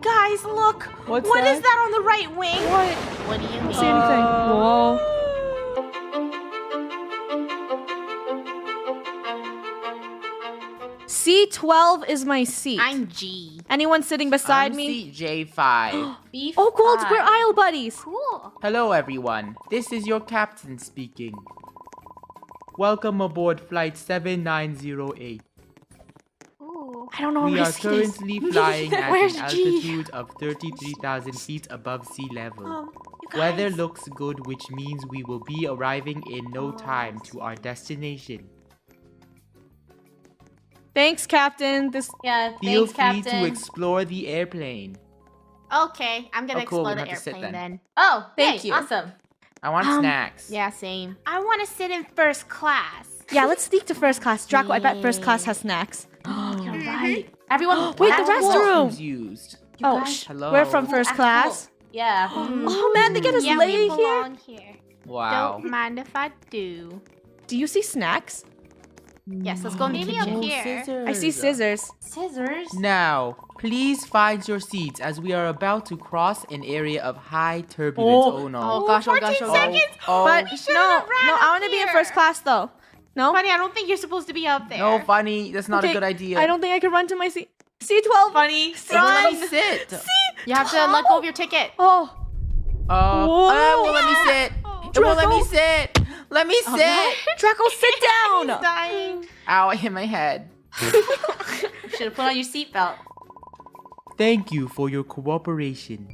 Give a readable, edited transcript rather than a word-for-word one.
Guys, look. What's What that? is that on the right wing? What do you I mean? don't see anything. Whoa. C12 is my seat. I'm G. Anyone sitting beside I'm me? seat J5. B5. Oh, cool. We're aisle buddies. Cool. Hello, everyone. This is your captain speaking. Welcome aboard flight 7908. Ooh. I don't know where We my are seat is. currently flying at Where's an G? altitude of 33,000 feet above sea level. You guys. Weather looks good, which means we will be arriving in no time to our destination. Thanks, Captain. Yeah, Feel thanks, free Captain. to explore the airplane. Okay, I'm gonna Oh, cool, explore we the have to sit airplane then. Oh, Thank hey, you. Awesome. I want snacks. Yeah, same. I want to sit in first class. Yeah, let's sneak to first class. Draco, I bet first class has snacks. You're right. Everyone, Wait, the that's cool. restroom. Restrooms used. Oh, guys- Hello. we're from first That's class. cool. Yeah. Oh man, they get us Yeah, lay we here. belong here. Wow. Don't mind if I do. Do you see snacks? Yes, let's go in the Maybe up kitchen. here. I see scissors. Scissors. Now, please find your seats as we are about to cross an area of high turbulence. Oh, no. Oh gosh, oh 14 gosh, oh seconds. gosh. Oh, But we should've no, ran no, up I want to be in here. first class though. No, Funny, I don't think you're supposed to be up there. no, funny. That's not Okay, a good idea. I don't think I can run to my seat. C12. Funny. Let me sit. You have to let go of your ticket. Oh, Oh, it won't let me sit. It won't let me Draco. sit. Let me sit. Draco, sit down. Dying. Ow, I hit my head. You should have put on your seatbelt. Thank you for your cooperation.